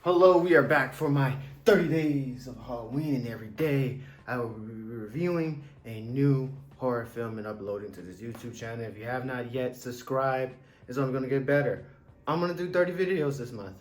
Hello, we are back for my 30 days of Halloween, and every day I will be reviewing a new horror film and uploading to this YouTube channel. If you have not yet subscribed, it's only going to get better. I'm going to do 30 videos this month.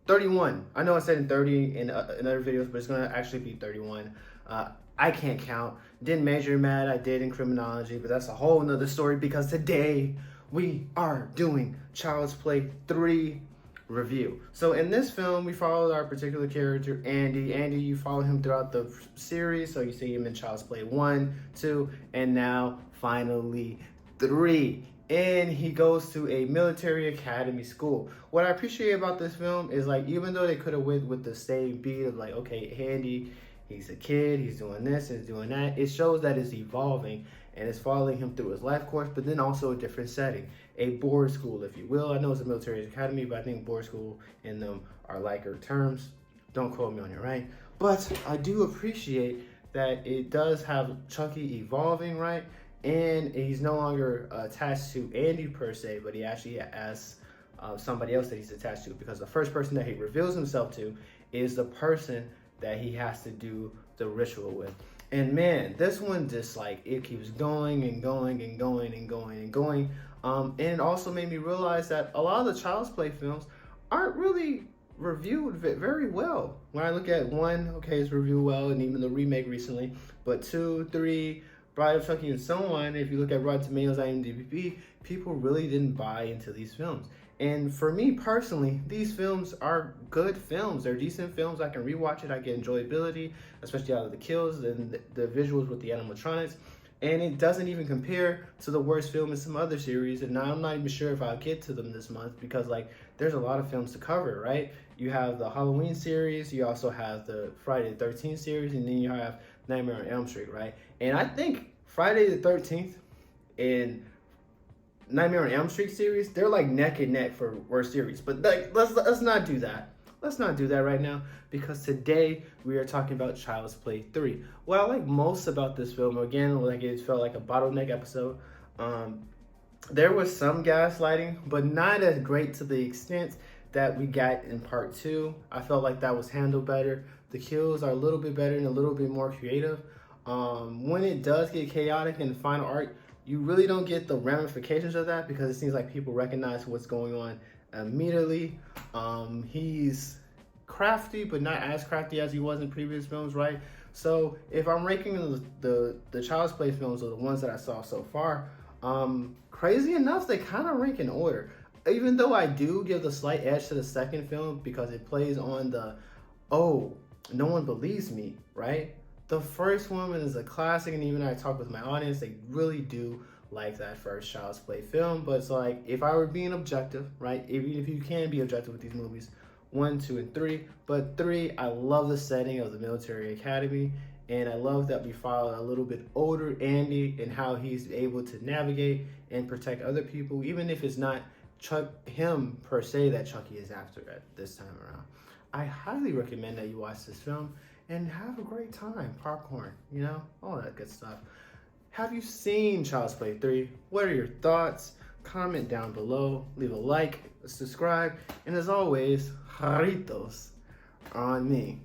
31. I know I said in 30 in other videos, but it's going to actually be 31. I can't count. Didn't major in math, I did in criminology, but that's a whole nother story because today we are doing Child's Play 3 review. So in this film, we followed our particular character, Andy. Andy, you follow him throughout the series, so you see him in Child's Play 1, 2, and now finally 3. And he goes to a military academy school. What I appreciate about this film is, like, even though they could have went with the same beat of like, okay, Andy, he's a kid, he's doing this and doing that, it shows that it's evolving and it's following him through his life course, but then also a different setting, a board school, if you will. I know it's a military academy, but I think board school and them are liker terms. Don't quote me on it, right? But I do appreciate that it does have Chucky evolving, right? And he's no longer attached to Andy per se, but he actually has somebody else that he's attached to, because the first person that he reveals himself to is the person that he has to do the ritual with. And man, this one just, like, it keeps going and going and going and going and going. And it also made me realize that a lot of the Child's Play films aren't really reviewed very well. When I look at 1, okay, it's reviewed well, and even the remake recently, but 2, 3, Bride of Chucky, and so on, if you look at Rotten Tomatoes, IMDb, people really didn't buy into these films. And for me personally, these films are good films. They're decent films. I can rewatch it. I get enjoyability, especially out of the kills and the visuals with the animatronics. And it doesn't even compare to the worst film in some other series. And now I'm not even sure if I'll get to them this month, because, like, there's a lot of films to cover, right? You have the Halloween series. You also have the Friday the 13th series. And then you have Nightmare on Elm Street, right? And I think Friday the 13th and Nightmare on Elm Street series, they're like neck and neck for worst series. But, like, let's not do that. Let's not do that right now, because today we are talking about Child's Play 3. What I like most about this film, again, like, it felt like a bottleneck episode. There was some gaslighting, but not as great to the extent that we got in part 2. I felt like that was handled better. The kills are a little bit better and a little bit more creative. When it does get chaotic in the final arc, you really don't get the ramifications of that, because it seems like people recognize what's going on immediately. He's crafty, but not as crafty as he was in previous films, right? So if I'm ranking the Child's Play films, or the ones that I saw so far, crazy enough, they kind of rank in order. Even though I do give the slight edge to the second film, because it plays on the, oh, no one believes me, right? The first one is a classic, and even I talk with my audience, they really do like that first Child's Play film. But it's like, if I were being objective, right, even if you can be objective with these movies, 1, 2, and 3, but 3, I love the setting of the military academy, and I love that we follow a little bit older Andy and how he's able to navigate and protect other people, even if it's not him per se that Chucky is after at this time around. I highly recommend that you watch this film and have a great time. Popcorn, you know, all that good stuff. Have you seen Child's Play 3? What are your thoughts? Comment down below, leave a like, subscribe, and as always, jarritos on me.